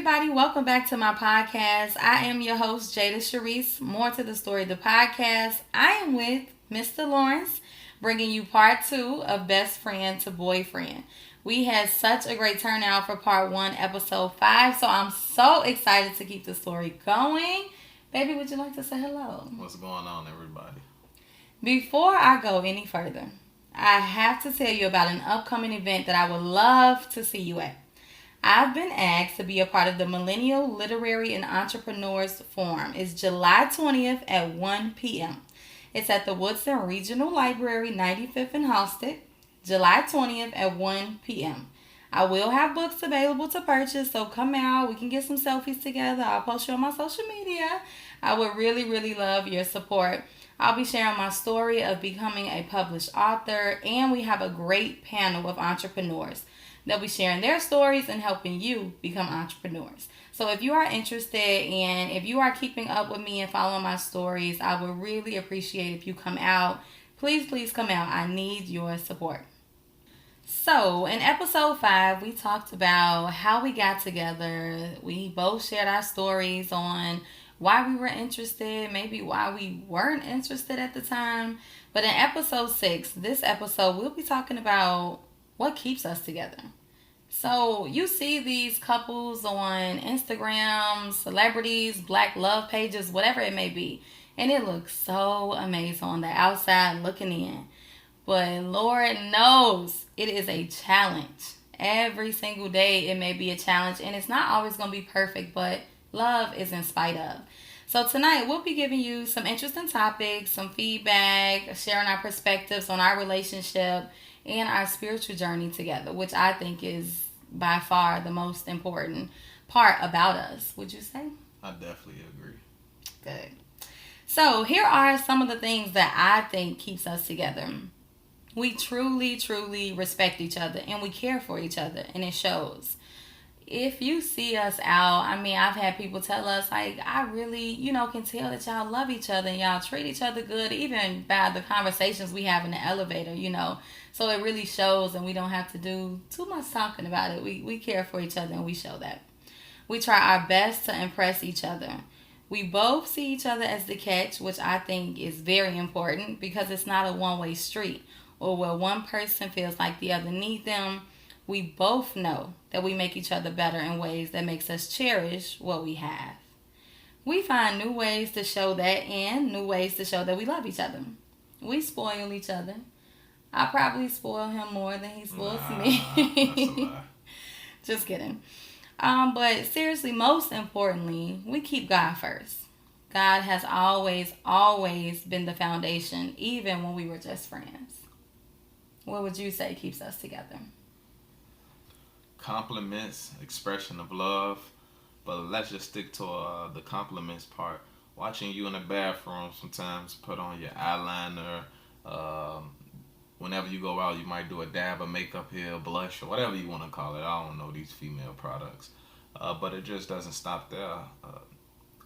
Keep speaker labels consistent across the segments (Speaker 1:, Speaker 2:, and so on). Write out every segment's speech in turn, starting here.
Speaker 1: everybody. Welcome back to my podcast. I am your host, Jada Sharice. More to the story, the podcast. I am with Mr. Lawrence, bringing you part 2 of Best Friend to Boyfriend. We had such a great turnout for part 1, episode 5, so I'm so excited to keep the story going. Baby, would you like to say hello?
Speaker 2: What's going on, everybody?
Speaker 1: Before I go any further, I have to tell you about an upcoming event that I would love to see you at. I've been asked to be a part of the Millennial Literary and Entrepreneurs Forum. It's July 20th at 1 p.m. It's at the Woodson Regional Library, 95th and Halsted, July 20th at 1 p.m. I will have books available to purchase, so come out. We can get some selfies together. I'll post you on my social media. I would really, really love your support. I'll be sharing my story of becoming a published author, and we have a great panel of entrepreneurs. They'll be sharing their stories and helping you become entrepreneurs. So if you are interested and if you are keeping up with me and following my stories, I would really appreciate if you come out. Please, please come out. I need your support. So in episode 5, we talked about how we got together. We both shared our stories on why we were interested, maybe why we weren't interested at the time. But in episode 6, this episode, we'll be talking about what keeps us together. So you see these couples on Instagram, celebrities, black love pages, whatever it may be. And it looks so amazing on the outside looking in. But Lord knows it is a challenge. Every single day it may be a challenge. And it's not always going to be perfect, but love is in spite of. So tonight we'll be giving you some interesting topics, some feedback, sharing our perspectives on our relationship and our spiritual journey together, which I think is by far the most important part about us. Would you say?
Speaker 2: I definitely agree.
Speaker 1: Good. So here are some of the things that I think keeps us together. We truly, truly respect each other and we care for each other, and it shows. If you see us out, I've had people tell us, like, I really, can tell that y'all love each other and y'all treat each other good, even by the conversations we have in the elevator, So it really shows, and we don't have to do too much talking about it. We care for each other, and we show that. We try our best to impress each other. We both see each other as the catch, which I think is very important because it's not a one-way street or where one person feels like the other needs them. We both know that we make each other better in ways that makes us cherish what we have. We find new ways to show that and new ways to show that we love each other. We spoil each other. I probably spoil him more than he spoils me.
Speaker 2: That's a lie.
Speaker 1: Just kidding. But seriously, most importantly, we keep God first. God has always, always been the foundation, even when we were just friends. What would you say keeps us together?
Speaker 2: Compliments, expression of love, but let's just stick to the compliments part. Watching you in the bathroom sometimes, put on your eyeliner. Whenever you go out, you might do a dab of makeup here, blush, or whatever you want to call it. I don't know these female products, but it just doesn't stop there.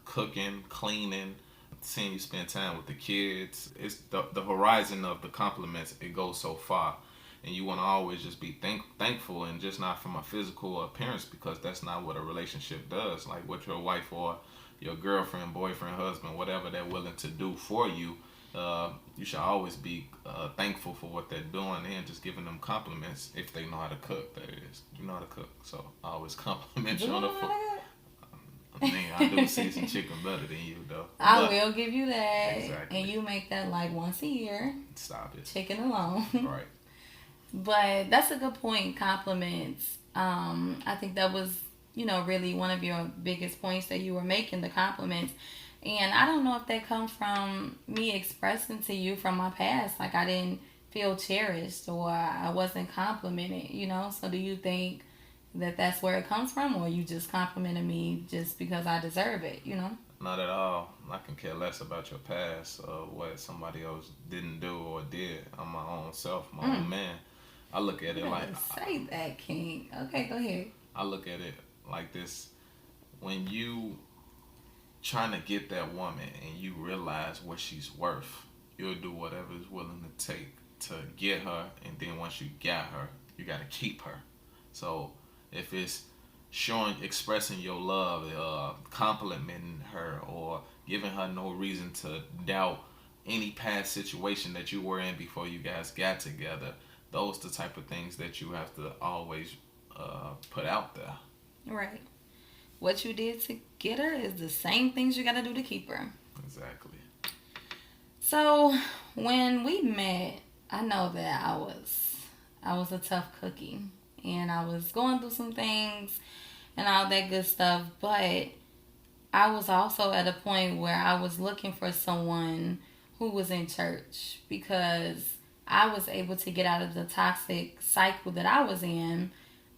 Speaker 2: Cooking, cleaning, seeing you spend time with the kids. It's the horizon of the compliments. It goes so far. And you want to always just be thankful, and just not from a physical appearance, because that's not what a relationship does. Like what your wife or your girlfriend, boyfriend, husband, whatever they're willing to do for you, you should always be thankful for what they're doing and just giving them compliments if they know how to cook, that is. You know how to cook, so I always compliment you on the food. I do season chicken better than you, though.
Speaker 1: I will give you that.
Speaker 2: Exactly.
Speaker 1: And you make that like once a year.
Speaker 2: Stop it.
Speaker 1: Chicken alone.
Speaker 2: Right.
Speaker 1: But that's a good point, compliments. I think that was, really one of your biggest points that you were making, the compliments. And I don't know if that comes from me expressing to you from my past, like I didn't feel cherished or I wasn't complimented, So do you think that that's where it comes from, or you just complimented me just because I deserve it,
Speaker 2: Not at all. I can care less about your past or what somebody else didn't do or did. I'm my own self, my own man. I look at it like...
Speaker 1: Say that, King. Okay, go ahead.
Speaker 2: I look at it like this. When you trying to get that woman and you realize what she's worth, you'll do whatever is willing to take to get her. And then once you got her, you got to keep her. So if it's expressing your love, complimenting her, or giving her no reason to doubt any past situation that you were in before you guys got together. Those the type of things that you have to always put out there.
Speaker 1: Right. What you did to get her is the same things you got to do to keep her.
Speaker 2: Exactly.
Speaker 1: So when we met, I know that I was a tough cookie, and I was going through some things and all that good stuff, but I was also at a point where I was looking for someone who was in church, because I was able to get out of the toxic cycle that I was in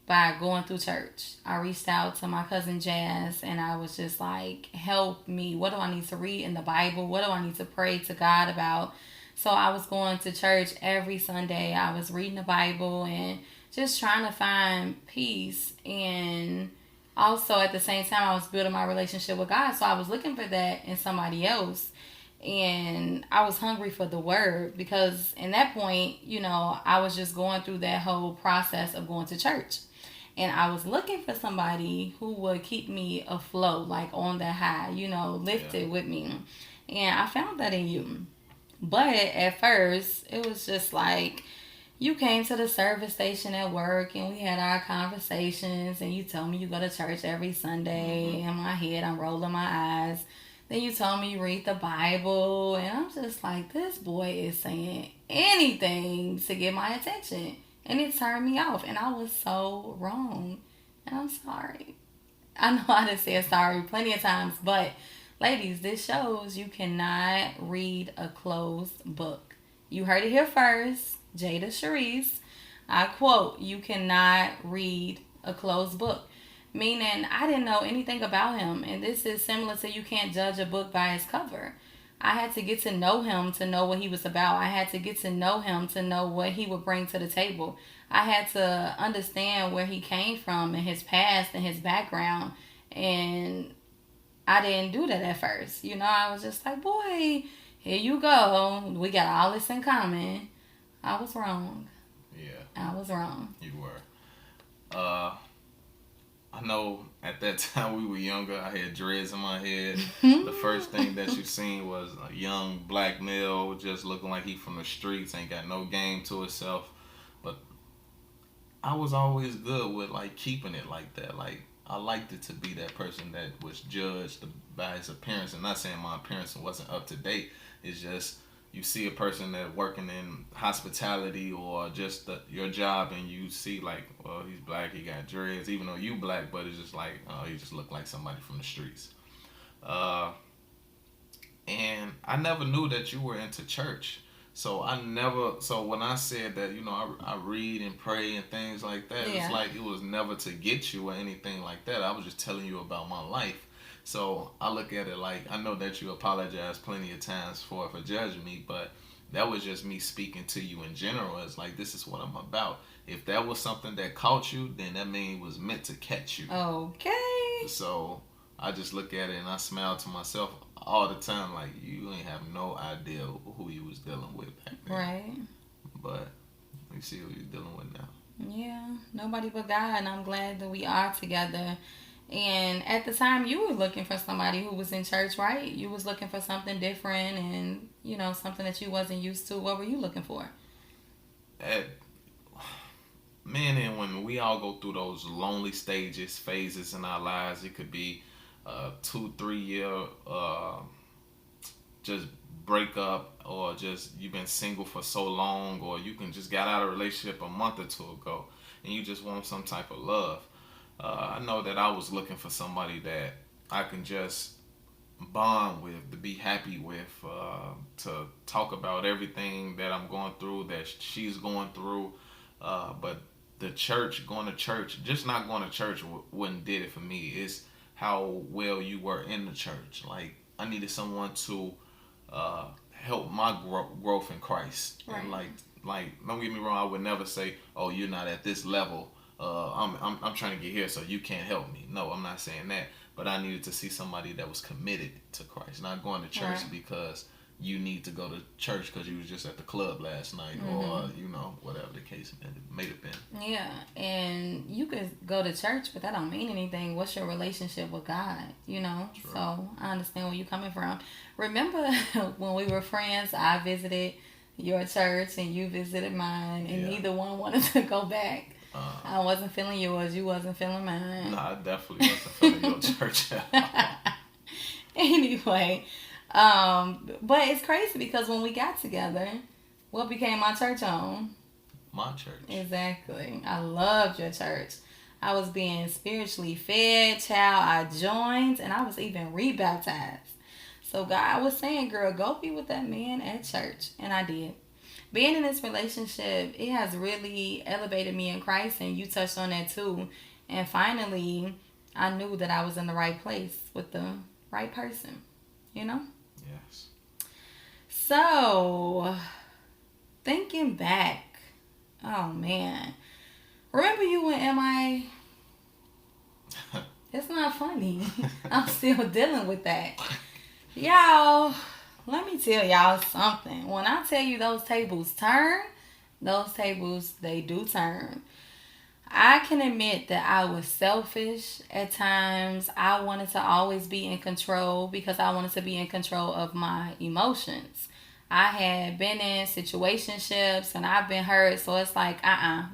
Speaker 1: by going through church. I reached out to my cousin Jazz, and I was just like, help me. What do I need to read in the Bible? What do I need to pray to God about? So I was going to church every Sunday. I was reading the Bible and just trying to find peace. And also at the same time, I was building my relationship with God. So I was looking for that in somebody else. And I was hungry for the word, because in that point, I was just going through that whole process of going to church. And I was looking for somebody who would keep me afloat, like on the high, lifted with me. And I found that in you. But at first, it was just like, you came to the service station at work and we had our conversations, and you told me you go to church every Sunday.
Speaker 2: Mm-hmm.
Speaker 1: In my head, I'm rolling my eyes. Then you told me you read the Bible, and I'm just like, this boy is saying anything to get my attention. And it turned me off, and I was so wrong. And I'm sorry. I know I done said sorry plenty of times, but ladies, this shows you cannot read a closed book. You heard it here first. Jada Sharice, I quote, you cannot read a closed book. Meaning, I didn't know anything about him. And this is similar to, you can't judge a book by its cover. I had to get to know him to know what he was about. I had to get to know him to know what he would bring to the table. I had to understand where he came from and his past and his background. And I didn't do that at first. I was just like, boy, here you go. We got all this in common. I was wrong.
Speaker 2: Yeah.
Speaker 1: I was wrong.
Speaker 2: You were. I know at that time we were younger. I had dreads in my head. The first thing that you seen was a young black male just looking like he from the streets, ain't got no game to himself. But I was always good with like keeping it like that. Like, I liked it to be that person that was judged by his appearance. And not saying my appearance wasn't up to date. It's just, you see a person that working in hospitality or just your job, and you see like, well, he's black, he got dreads, even though you black, but it's just like, oh, he just look like somebody from the streets. And I never knew that you were into church. So when I said that, I read and pray and things like that,
Speaker 1: Yeah.
Speaker 2: It's like it was never to get you or anything like that. I was just telling you about my life. So I look at it like, I know that you apologized plenty of times for judging me, but that was just me speaking to you in general. It's like, this is what I'm about. If that was something that caught you, then that mean it was meant to catch you.
Speaker 1: Okay.
Speaker 2: So I just look at it and I smile to myself all the time, like, you ain't have no idea who you was dealing with back then.
Speaker 1: Right.
Speaker 2: But you see who you're dealing with now.
Speaker 1: Yeah, nobody but God, and I'm glad that we are together. And at the time, you were looking for somebody who was in church, right? You was looking for something different and, something that you wasn't used to. What were you looking for?
Speaker 2: And when we all go through those lonely phases in our lives, it could be 2-3 year just break up, or just you've been single for so long, or you can just got out of a relationship a month or two ago and you just want some type of love. I know that I was looking for somebody that I can just bond with, to be happy with, to talk about everything that I'm going through, that she's going through. But going to church, just not going to church wouldn't did it for me. It's how well you were in the church. Like, I needed someone to help my growth in Christ.
Speaker 1: Right.
Speaker 2: And like, don't get me wrong, I would never say, oh, you're not at this level. I'm trying to get here, so you can't help me. No, I'm not saying that. But I needed to see somebody that was committed to Christ, not going to church because you need to go to church because you was just at the club last night, or whatever the case may have been.
Speaker 1: Yeah, and you could go to church, but that don't mean anything. What's your relationship with God?
Speaker 2: True.
Speaker 1: So I understand where you're coming from. Remember when we were friends, I visited your church and you visited mine, and neither one wanted to go back. I wasn't feeling yours, you wasn't feeling mine.
Speaker 2: No, I definitely wasn't feeling your church at all.
Speaker 1: Anyway, but it's crazy because when we got together, what became my church home?
Speaker 2: My church.
Speaker 1: Exactly. I loved your church. I was being spiritually fed, child. I joined, and I was even rebaptized. So God was saying, girl, go be with that man at church. And I did. Being in this relationship, it has really elevated me in Christ, and you touched on that too. And finally, I knew that I was in the right place with the right person,
Speaker 2: Yes.
Speaker 1: So, thinking back, oh man, remember you went MIA? It's not funny. I'm still dealing with that. Y'all, let me tell y'all something. When I tell you those tables turn, they do turn. I can admit that I was selfish at times. I wanted to always be in control because I wanted to be in control of my emotions. I had been in situationships and I've been hurt, so it's like,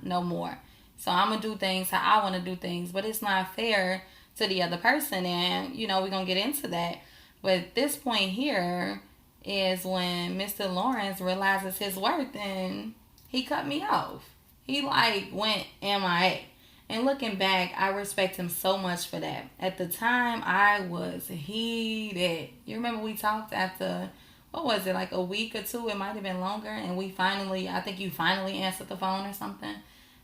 Speaker 1: no more. So I'm going to do things how I want to do things, but it's not fair to the other person, and, we're going to get into that. But this point here is when Mr. Lawrence realizes his worth and he cut me off. He went MIA. And looking back, I respect him so much for that. At the time, I was heated. You remember we talked after, what was it, like a week or two? It might have been longer. And I think you finally answered the phone or something.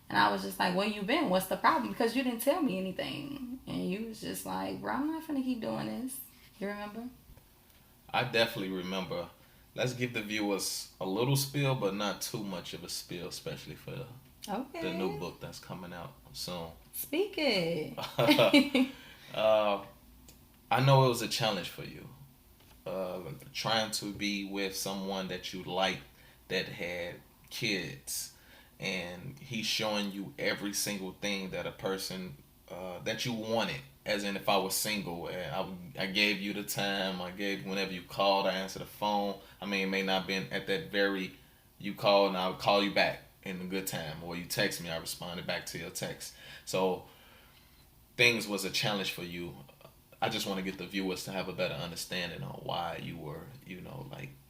Speaker 1: And I was just like, where you been? What's the problem? Because you didn't tell me anything. And you was just like, bro, I'm not finna keep doing this. You remember?
Speaker 2: I definitely remember. Let's give the viewers a little spiel, but not too much of a spiel, especially for the new book that's coming out soon.
Speaker 1: Speak it.
Speaker 2: I know it was a challenge for you. Trying to be with someone that you liked that had kids, and he's showing you every single thing that a person that you wanted. As in, if I was single, and I gave you the time, I gave whenever you called, I answered the phone. I mean, it may not have been at that very, you called and I would call you back in a good time, or you text me, I responded back to your text. So things was a challenge for you. I just want to get the viewers to have a better understanding on why you were,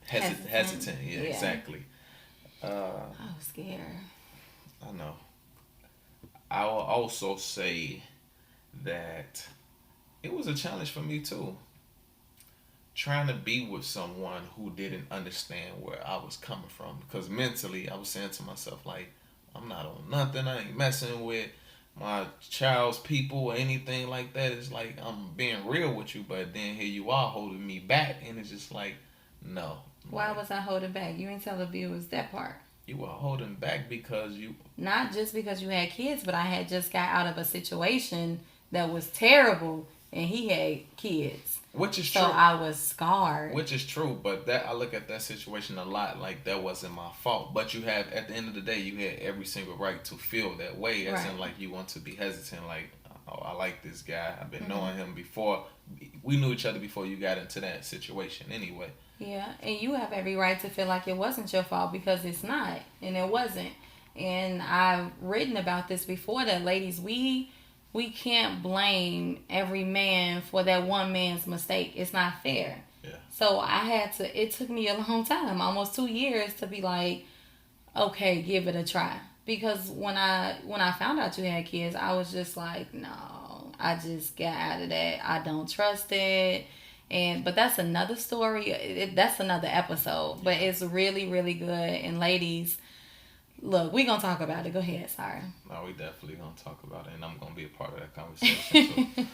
Speaker 2: hesitant. Yeah, exactly.
Speaker 1: I was scared.
Speaker 2: I know. I will also say that it was a challenge for me too. Trying to be with someone who didn't understand where I was coming from. Because mentally, I was saying to myself, I'm not on nothing. I ain't messing with my child's people or anything like that. It's like, I'm being real with you, but then here you are holding me back. And it's just like, no.
Speaker 1: Why was I holding back? You didn't tell the viewers that part.
Speaker 2: You were holding back because you...
Speaker 1: Not just because you had kids, but I had just got out of a situation that was terrible, and he had kids.
Speaker 2: Which is true.
Speaker 1: So I was scarred.
Speaker 2: Which is true, but I look at that situation a lot like that wasn't my fault. But you have, at the end of the day, you had every single right to feel that way. As in, you want to be hesitant, oh, I like this guy. I've been knowing him before. We knew each other before you got into that situation anyway.
Speaker 1: Yeah, and you have every right to feel like it wasn't your fault, because it's not, and it wasn't. And I've written about this before, that ladies, we can't blame every man for that one man's mistake. It's not fair.
Speaker 2: Yeah.
Speaker 1: So it took me a long time, almost 2 years, to be like, okay, give it a try. Because when I found out you had kids, I was just like, no, I just got out of that. I don't trust it. But that's another story. That's another episode. But it's really, really good. And ladies, look, we're going to talk about it. Go ahead. Sorry.
Speaker 2: No, we definitely going to talk about it. And I'm going to be a part of that conversation too.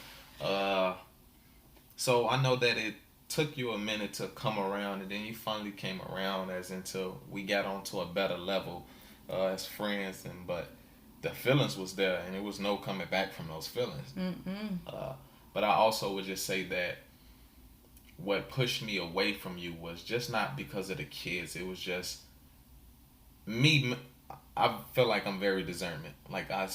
Speaker 2: So I know that it took you a minute to come around. And then you finally came around until we got onto a better level as friends. But the feelings was there. And it was no coming back from those feelings. But I also would just say that what pushed me away from you was just not because of the kids. It was just me. I feel like I'm very discernment. Like I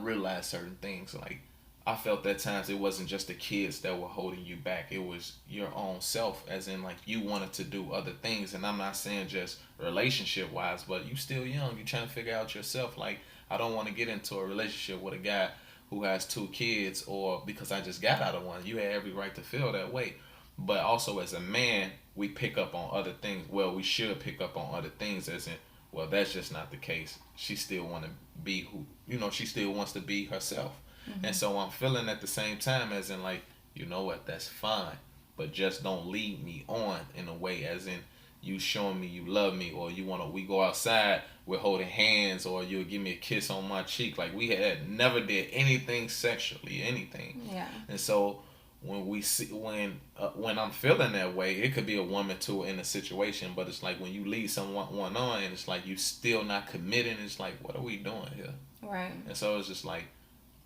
Speaker 2: realized certain things. Like I felt at times it wasn't just the kids that were holding you back. It was your own self, as in like you wanted to do other things. And I'm not saying just relationship wise, but you still young. You trying to figure out yourself. Like I don't want to get into a relationship with a guy who has two kids, or because I just got out of one. You had every right to feel that way. But also as a man, we pick up on other things. Well, we should pick up on other things, as in, well, that's just not the case. She still want to be who, she still wants to be herself.
Speaker 1: Mm-hmm.
Speaker 2: And so I'm feeling at the same time, as in like, you know what, that's fine, but just don't lead me on in a way, as in you showing me you love me, or we go outside, we're holding hands, or you'll give me a kiss on my cheek. Like we had never did anything sexually, anything.
Speaker 1: Yeah.
Speaker 2: And so when I'm feeling that way, it could be a woman too in a situation, but it's like when you lead someone on, and it's like you still not committing. It's like, what are we doing here?
Speaker 1: Right.
Speaker 2: And so it's just like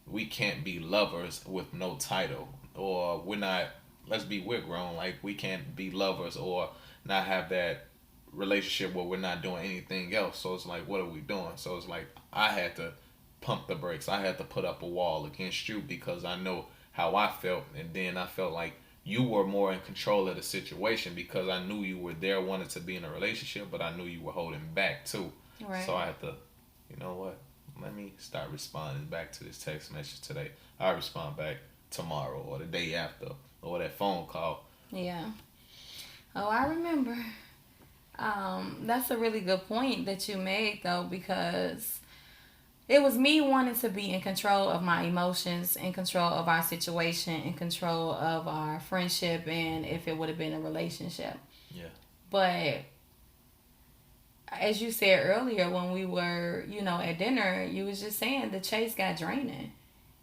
Speaker 2: we can't be lovers with no title, or we're grown. Like we can't be lovers or not have that relationship where we're not doing anything else. So it's like, what are we doing? So it's like I had to pump the brakes. I had to put up a wall against you because I know how I felt, and then I felt like you were more in control of the situation because I knew you were there, wanted to be in a relationship, but I knew you were holding back too.
Speaker 1: Right.
Speaker 2: So I had to, you know what? Let me start responding back to this text message today. I'll respond back tomorrow or the day after or that phone call.
Speaker 1: Yeah. Oh, I remember. That's a really good point that you made, though, because it was me wanting to be in control of my emotions, in control of our situation, in control of our friendship, and if it would have been a relationship.
Speaker 2: Yeah.
Speaker 1: But as you said earlier, when we were, at dinner, you was just saying the chase got draining.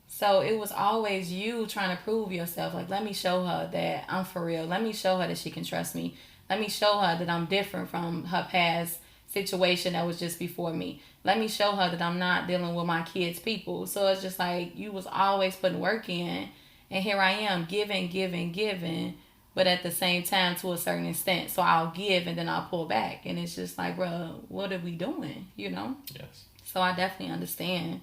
Speaker 1: So it was always you trying to prove yourself. Like, let me show her that I'm for real. Let me show her that she can trust me. Let me show her that I'm different from her past situation that was just before me. Let me show her that I'm not dealing with my kids' people. So it's just like you was always putting work in. And here I am giving. But at the same time, to a certain extent. So I'll give and then I'll pull back. And it's just like, bro, what are we doing?
Speaker 2: Yes.
Speaker 1: So I definitely understand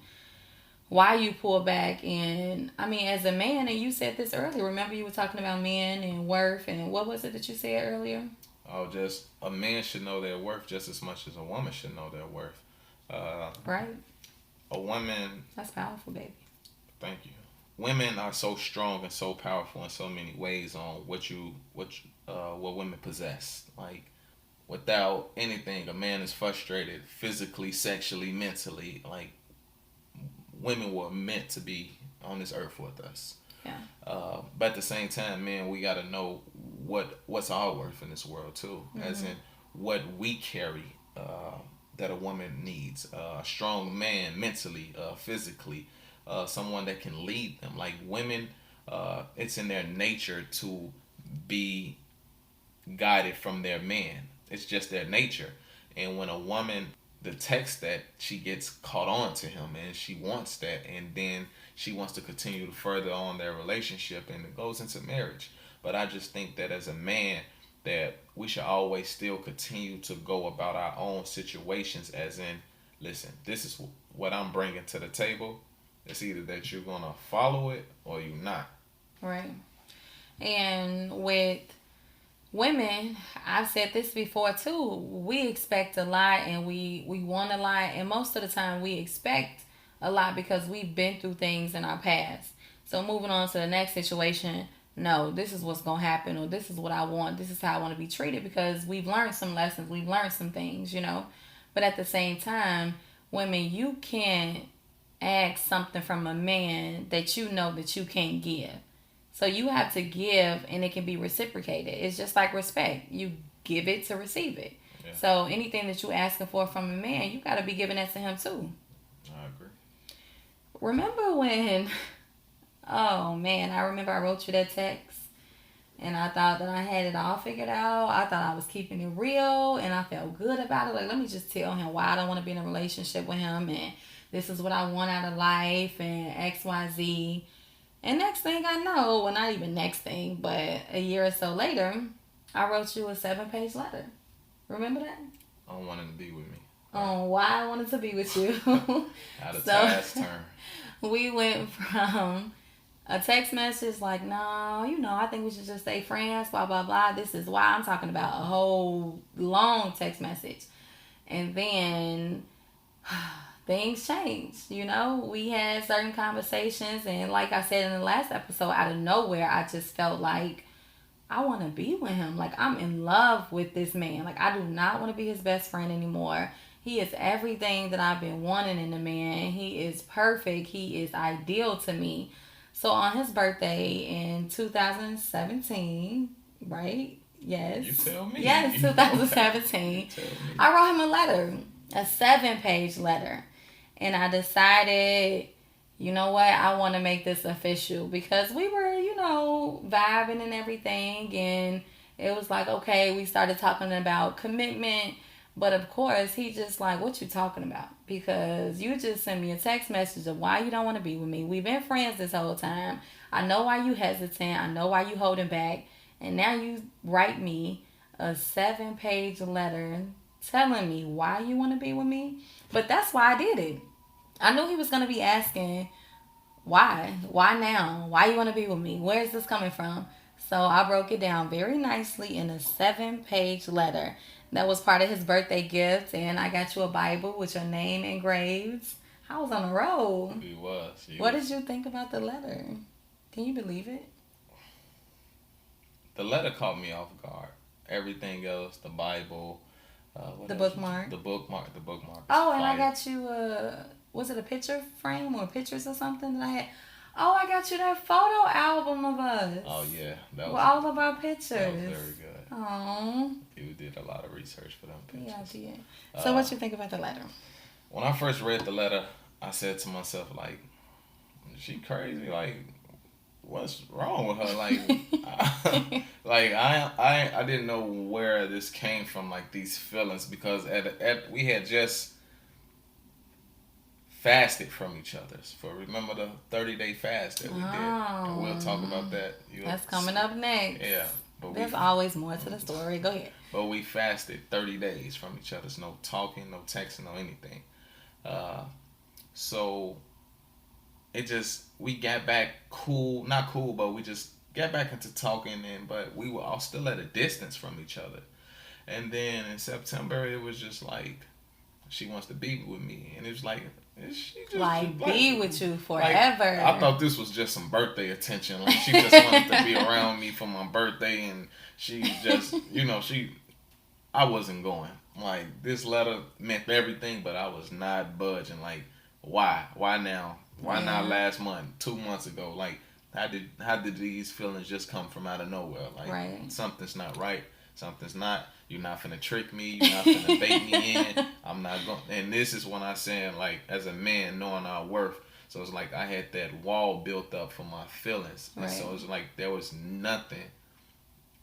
Speaker 1: why you pull back. And I mean, as a man, and you said this earlier, remember you were talking about men and worth, and what was it that you said earlier?
Speaker 2: Oh, just a man should know their worth just as much as a woman should know their worth.
Speaker 1: Right.
Speaker 2: A woman.
Speaker 1: That's powerful, baby.
Speaker 2: Thank you. Women are so strong and so powerful in so many ways on what women possess. Like without anything, a man is frustrated physically, sexually, mentally. Like women were meant to be on this earth with us.
Speaker 1: Yeah.
Speaker 2: But at the same time, man, we gotta know what's our worth in this world too, as in what we carry that a woman needs. A strong man, mentally, physically, someone that can lead them. Like women, it's in their nature to be guided from their man. It's just their nature. And when a woman detects that, she gets caught on to him and she wants that, and then she wants to continue to further on their relationship, and it goes into marriage. But I just think that as a man, that we should always still continue to go about our own situations, as in, listen, this is what I'm bringing to the table. It's either that you're going to follow it or you're not.
Speaker 1: Right. And with women, I've said this before too, we expect a lot and we want a lot, and most of the time we expect a lot because we've been through things in our past. So moving on to the next situation, no, this is what's going to happen, or this is what I want, this is how I want to be treated, because we've learned some lessons, we've learned some things, But at the same time, women, you can't ask something from a man that you know that you can't give. So you have to give, and it can be reciprocated. It's just like respect. You give it to receive it. Yeah. So anything that you're asking for from a man, you got to be giving that to him too.
Speaker 2: I agree.
Speaker 1: Remember when, oh man, I remember I wrote you that text, and I thought that I had it all figured out. I thought I was keeping it real, and I felt good about it. Like, let me just tell him why I don't want to be in a relationship with him, and this is what I want out of life, and X, Y, Z. And next thing I know, well, not even next thing, but a year or so later, I wrote you a 7-page letter. Remember that?
Speaker 2: On wanting to be with me.
Speaker 1: On why I wanted to be with you.
Speaker 2: How the task turn.
Speaker 1: We went from a text message like, no, I think we should just stay friends, blah, blah, blah. This is why I'm talking about a whole long text message. And then things changed, We had certain conversations, and like I said in the last episode, out of nowhere, I just felt like I want to be with him. Like, I'm in love with this man. Like, I do not want to be his best friend anymore. He is everything that I've been wanting in a man. He is perfect. He is ideal to me. So on his birthday in 2017, right? Yes.
Speaker 2: You tell me.
Speaker 1: Yes, 2017. I wrote him a letter, a 7-page letter. And I decided, you know what, I want to make this official because we were, vibing and everything. And it was like, okay, we started talking about commitment. But of course, he just like, what you talking about? Because you just sent me a text message of why you don't want to be with me. We've been friends this whole time. I know why you hesitant. I know why you holding back. And now you write me a 7-page letter telling me why you want to be with me. But that's why I did it. I knew he was going to be asking, why? Why now? Why you want to be with me? Where is this coming from? So I broke it down very nicely in a 7-page letter. That was part of his birthday gift. And I got you a Bible with your name engraved. I was on the road.
Speaker 2: He was.
Speaker 1: What did you think about the letter? Can you believe it?
Speaker 2: The letter caught me off guard. Everything else, the Bible,
Speaker 1: the bookmark.
Speaker 2: The bookmark.
Speaker 1: Oh, and I got you was it a picture frame or pictures or something that I had? Oh, I got you that photo album of us.
Speaker 2: Oh yeah,
Speaker 1: that was all of our pictures. That
Speaker 2: was very good.
Speaker 1: Oh,
Speaker 2: you did a lot of research for them pictures.
Speaker 1: Yeah, I did. So, what you think about the letter?
Speaker 2: When I first read the letter, I said to myself, like, she crazy, like. What's wrong with her? Like, I didn't know where this came from, like these feelings, because we had just fasted from each other. Remember the 30-day fast that we did? And we'll talk about that.
Speaker 1: That's coming up next.
Speaker 2: Yeah.
Speaker 1: There's always more to the story. Go ahead.
Speaker 2: But we fasted 30 days from each other. No talking, no texting, no anything. So we got back not cool, but we just got back into talking, but we were all still at a distance from each other. And then in September, it was just like, she wants to be with me. And it was like, she just
Speaker 1: be with you forever.
Speaker 2: I thought this was just some birthday attention. Like, she just wanted to be around me for my birthday, and she just, I wasn't going. Like, this letter meant everything, but I was not budging. Like, why? Why now? Why not last month, 2 months ago? Like, how did these feelings just come from out of nowhere? Like, something's not right. Something's not. You're not finna trick me. You're not finna bait me in. I'm not going. And this is when I saying, like, as a man, knowing our worth. So it's like I had that wall built up for my feelings. And so it's like there was nothing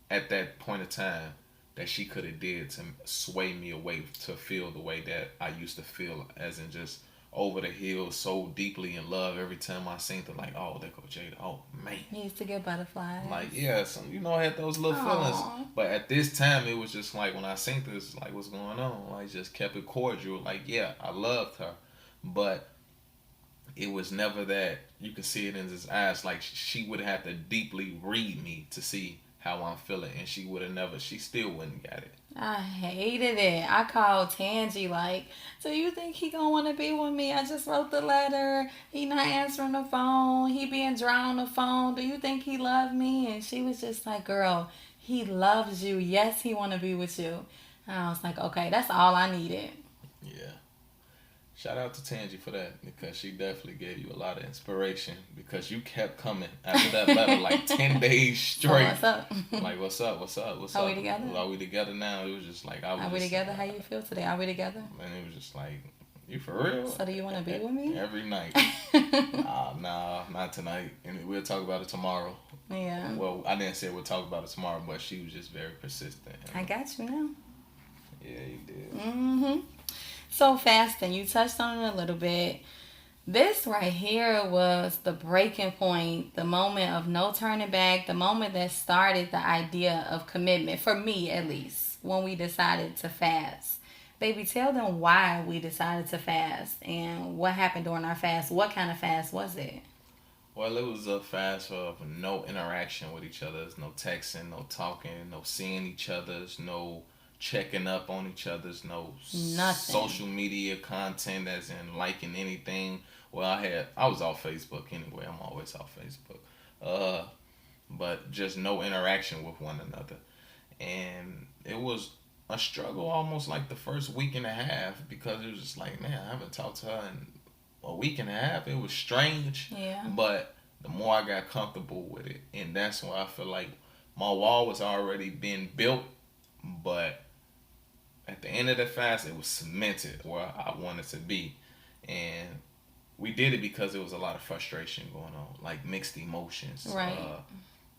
Speaker 2: at that point of time that she could have did to sway me away to feel the way that I used to feel, as in just over the hill, so deeply in love. Every time I seen her, like, oh, there go Jada. Oh, man.
Speaker 1: You used to get butterflies.
Speaker 2: Like, yeah, I had those little feelings. But at this time, it was just like, when I seen this, like, what's going on? Like, just kept it cordial. Like, yeah, I loved her. But it was never that you could see it in his eyes. Like, she would have to deeply read me to see how I'm feeling. And she still wouldn't get it.
Speaker 1: I hated it. I called Tangi like, so you think he gonna want to be with me? I just wrote the letter. He not answering the phone. He being dry on the phone. Do you think he loved me? And she was just like, girl, he loves you. Yes, he want to be with you. And I was like, okay, that's all I needed.
Speaker 2: Yeah. Shout out to Tangi for that, because she definitely gave you a lot of inspiration, because you kept coming after that letter like 10 days straight.
Speaker 1: So what's up?
Speaker 2: Like, what's up?
Speaker 1: Are we together?
Speaker 2: Are we together now? It was just like,
Speaker 1: Are we together? How you feel today? Are we together?
Speaker 2: And it was just like, you for real?
Speaker 1: So do you want to be with me?
Speaker 2: Every night. Nah, not tonight. And we'll talk about it tomorrow.
Speaker 1: Yeah.
Speaker 2: Well, I didn't say we'll talk about it tomorrow, but she was just very persistent.
Speaker 1: I got you now.
Speaker 2: Yeah, you did.
Speaker 1: Mm-hmm. So fasting, you touched on it a little bit. This right here was the breaking point, the moment of no turning back, the moment that started the idea of commitment, for me at least, when we decided to fast. Baby, tell them why we decided to fast and what happened during our fast. What kind of fast was it?
Speaker 2: Well, it was a fast of no interaction with each other. No texting, no talking, no seeing each other's, no checking up on each other's, no
Speaker 1: Nothing.
Speaker 2: social media content as in liking anything. Well, I was off Facebook anyway. I'm always off Facebook. Uh, but just no interaction with one another. And it was a struggle almost like the first week and a half because it was just like, man, I haven't talked to her in a week and a half. It was strange,
Speaker 1: Yeah.
Speaker 2: but the more I got comfortable with it, and that's why I feel like my wall was already being built, but at the end of the fast, it was cemented where I wanted to be, and we did it because there was a lot of frustration going on, like mixed emotions.
Speaker 1: Right.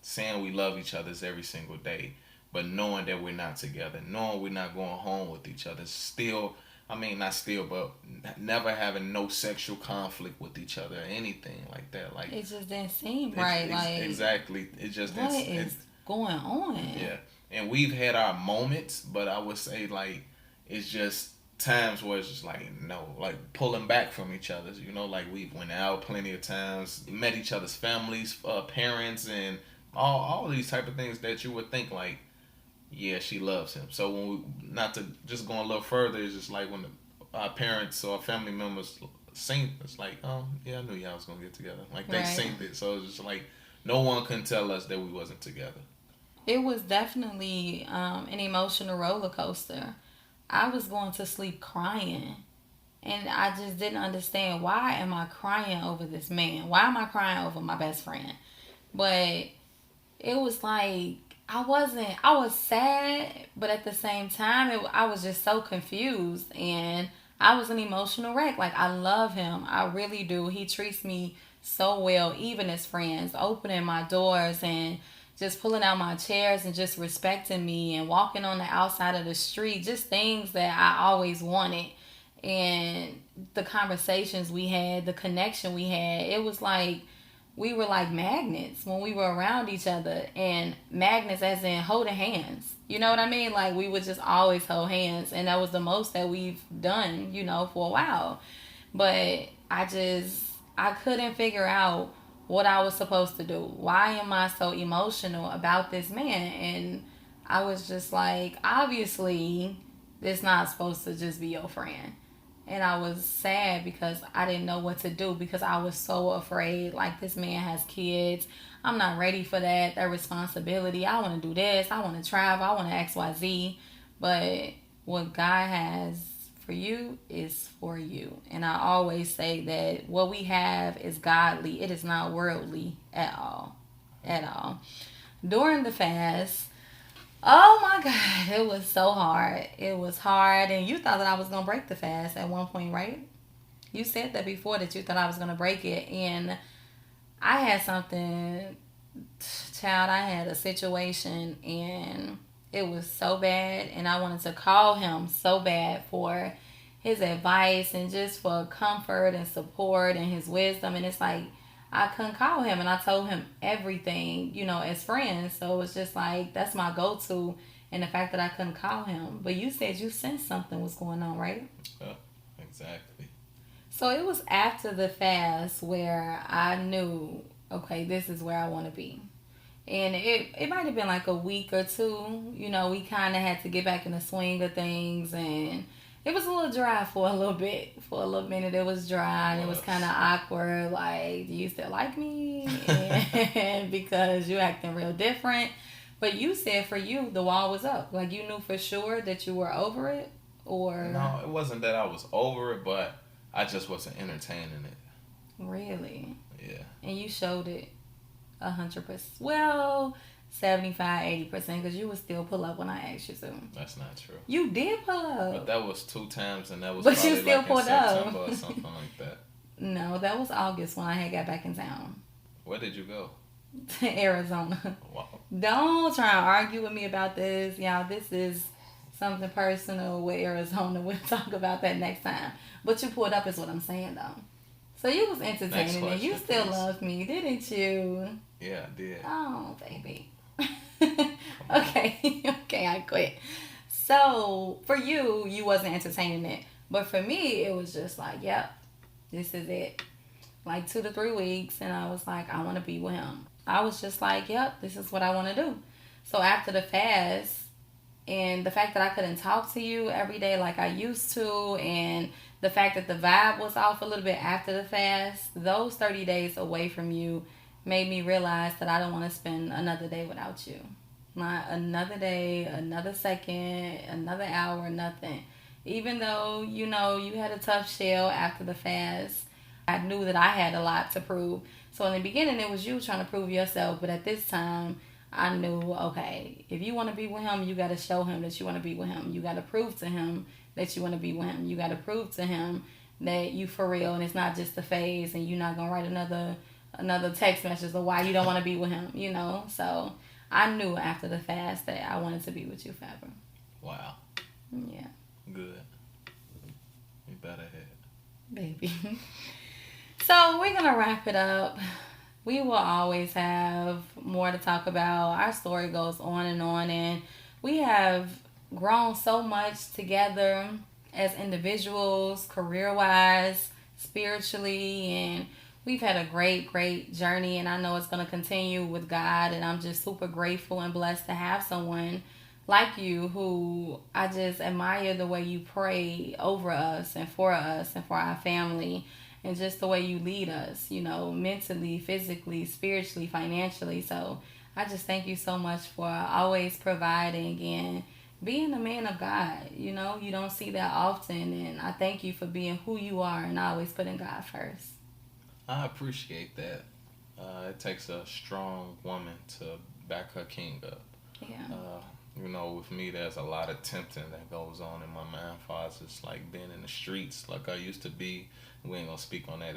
Speaker 2: Saying we love each other every single day, but knowing that we're not together, knowing we're not going home with each other, still, I mean, not still, but never having no sexual conflict with each other or anything like that. Like,
Speaker 1: It just didn't seem right. Like,
Speaker 2: exactly. It just
Speaker 1: what
Speaker 2: didn't.
Speaker 1: is going on?
Speaker 2: Yeah. And we've had our moments, but I would say, like, it's just times where it's just like, no, like pulling back from each other. You know, like we went out plenty of times, met each other's families, parents, and all these type of things that you would think like, yeah, she loves him. So when we, not to just go a little further, it's just like when our parents or family members sing, it's like, oh yeah, I knew y'all was gonna get together. Like they
Speaker 1: Right.
Speaker 2: sing it, so it's just like no one can tell us that we wasn't together.
Speaker 1: It was definitely an emotional roller coaster. I was going to sleep crying. And I just didn't understand, why am I crying over this man? Why am I crying over my best friend? But it was like, I was sad, but at the same time, I was just so confused. And I was an emotional wreck. Like, I love him. I really do. He treats me so well, even as friends, opening my doors and just pulling out my chairs and just respecting me and walking on the outside of the street, just things that I always wanted. And the conversations we had, the connection we had, it was like we were like magnets when we were around each other. And magnets as in holding hands, you know what I mean? Like, we would just always hold hands, and that was the most that we've done, for a while. But I couldn't figure out what I was supposed to do. Why am I so emotional about this man? And I was just like, obviously it's not supposed to just be your friend. And I was sad because I didn't know what to do, because I was so afraid. Like, this man has kids. I'm not ready for that responsibility. I want to do this. I want to travel. I want to XYZ. But what God has for you is for you. And I always say that what we have is godly. It is not worldly at all. At all. During the fast, oh my God, it was so hard. It was hard. And you thought that I was going to break the fast at one point, right? You said that before, that you thought I was going to break it. And I had something, child, I had a situation, and it was so bad. And I wanted to call him so bad for his advice and just for comfort and support and his wisdom. And it's like, I couldn't call him, and I told him everything, as friends. So it's just like, that's my go-to, and the fact that I couldn't call him. But you said you sensed something was going on, right?
Speaker 2: Yeah, exactly.
Speaker 1: So it was after the fast where I knew, okay, this is where I want to be. And it might have been like a week or two. We kind of had to get back in the swing of things, and it was a little dry for a little bit. For a little minute, it was dry, and it was kind of awkward. Like, do you still like me? And because you acting real different. But you said for you, the wall was up. Like, you knew for sure that you were over it, or
Speaker 2: No, it wasn't that I was over it, but I just wasn't entertaining it.
Speaker 1: really?
Speaker 2: Yeah.
Speaker 1: And you showed it 100%. Well, 75-80%, because you would still pull up when I asked you to.
Speaker 2: That's not true.
Speaker 1: You did pull up.
Speaker 2: But that was 2 times, and that was
Speaker 1: But
Speaker 2: probably
Speaker 1: you still
Speaker 2: like
Speaker 1: pulled
Speaker 2: in September
Speaker 1: up.
Speaker 2: or something like that.
Speaker 1: No, that was August when I had got back in town.
Speaker 2: Where did you go?
Speaker 1: To Arizona.
Speaker 2: Wow.
Speaker 1: Don't try and argue with me about this. Y'all, this is something personal with Arizona. We'll talk about that next time. But you pulled up is what I'm saying, though. So you was
Speaker 2: Next
Speaker 1: entertaining and you
Speaker 2: question,
Speaker 1: still
Speaker 2: please.
Speaker 1: loved me, didn't you?
Speaker 2: Yeah, I did.
Speaker 1: Oh, baby.
Speaker 2: Come on.
Speaker 1: Okay, okay, I quit. So for you, you wasn't entertaining it. But for me, it was just like, yep, this is it. Like 2 to 3 weeks, and I was like, I want to be with him. I was just like, yep, this is what I want to do. So after the fast, and the fact that I couldn't talk to you every day like I used to, and the fact that the vibe was off a little bit after the fast, those 30 days away from you made me realize that I don't want to spend another day without you. Not another day, another second, another hour, nothing. Even though, you had a tough shell after the fast, I knew that I had a lot to prove. So in the beginning, it was you trying to prove yourself. But at this time, I knew, okay, if you want to be with him, you got to show him that you want to be with him. You got to prove to him that you want to be with him. You got to prove to him that you for real and it's not just a phase, and you're not going to write another text message of why you don't want to be with him. So I knew after the fast that I wanted to be with you forever.
Speaker 2: Wow.
Speaker 1: Yeah.
Speaker 2: Good. You better hit.
Speaker 1: Baby. So we're going to wrap it up. We will always have more to talk about. Our story goes on, and we have grown so much together as individuals, career-wise, spiritually, and we've had a great, great journey, and I know it's going to continue with God, and I'm just super grateful and blessed to have someone like you who I just admire the way you pray over us and for our family, and just the way you lead us, mentally, physically, spiritually, financially. So I just thank you so much for always providing and being a man of God. You don't see that often, and I thank you for being who you are and always putting God first.
Speaker 2: I appreciate that. It takes a strong woman to back her king up.
Speaker 1: Yeah.
Speaker 2: With me, there's a lot of tempting that goes on in my mind. As just like being in the streets like I used to be. We ain't gonna speak on that.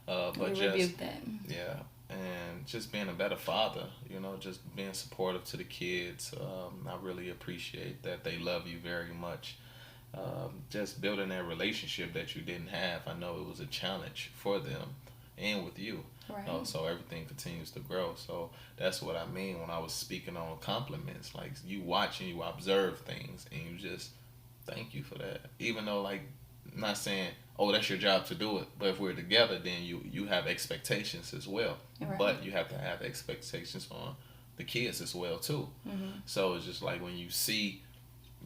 Speaker 2: But
Speaker 1: We
Speaker 2: just
Speaker 1: rebuke that.
Speaker 2: yeah, and just being a better father. Just being supportive to the kids. I really appreciate that they love you very much. Just building that relationship that you didn't have. I know it was a challenge for them and with you.
Speaker 1: Right.
Speaker 2: So everything continues to grow. So that's what I mean when I was speaking on compliments. Like you watch and you observe things and you just thank you for that. Even though I'm not saying, oh, that's your job to do it. But if we're together, then you have expectations as well.
Speaker 1: Right.
Speaker 2: But you have to have expectations on the kids as well too.
Speaker 1: Mm-hmm.
Speaker 2: So it's just like when you see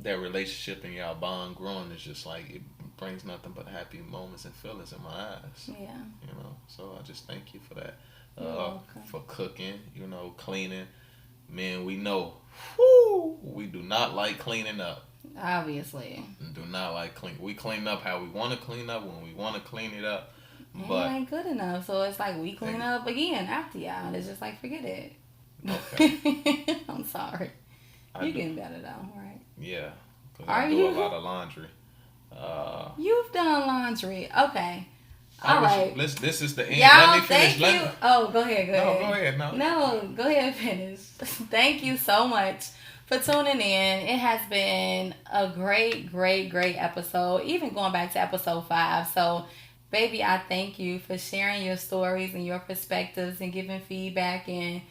Speaker 2: that relationship and your bond growing, it's just like it brings nothing but happy moments and feelings in my eyes.
Speaker 1: Yeah.
Speaker 2: So I just thank you for that.
Speaker 1: You're welcome.
Speaker 2: For cooking, cleaning. Man, we know, we do not like cleaning up.
Speaker 1: Obviously.
Speaker 2: Do not like clean. We clean up how we want to clean up when we want to clean it up.
Speaker 1: But it ain't good enough, so it's like we clean up again after y'all. It's just like forget it.
Speaker 2: Okay.
Speaker 1: I'm sorry. You're getting better though, right?
Speaker 2: Yeah. Because
Speaker 1: Are
Speaker 2: I do
Speaker 1: you?
Speaker 2: a lot of laundry.
Speaker 1: You've done laundry. Okay. All right.
Speaker 2: This is the end.
Speaker 1: Y'all,
Speaker 2: Let me finish.
Speaker 1: thank you. Oh, go ahead.
Speaker 2: No, go ahead.
Speaker 1: No, go ahead and finish. Thank you so much for tuning in. It has been a great, great, great episode, even going back to episode 5. So, baby, I thank you for sharing your stories and your perspectives and giving feedback. And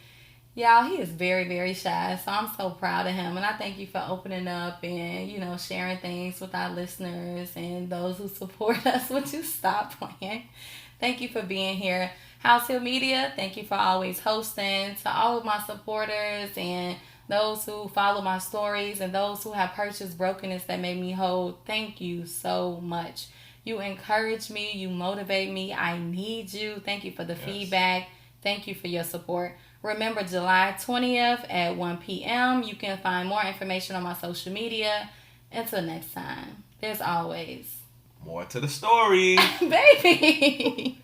Speaker 1: y'all, he is very, very shy, so I'm so proud of him. And I thank you for opening up and, sharing things with our listeners and those who support us. Would you stop playing? Thank you for being here. House Hill Media, thank you for always hosting. To all of my supporters and those who follow my stories and those who have purchased Brokenness That Made Me Whole, thank you so much. You encourage me. You motivate me. I need you. Thank you for the feedback. Thank you for your support. Remember, July 20th at 1 p.m. You can find more information on my social media. Until next time, there's always
Speaker 2: more to the story.
Speaker 1: Baby.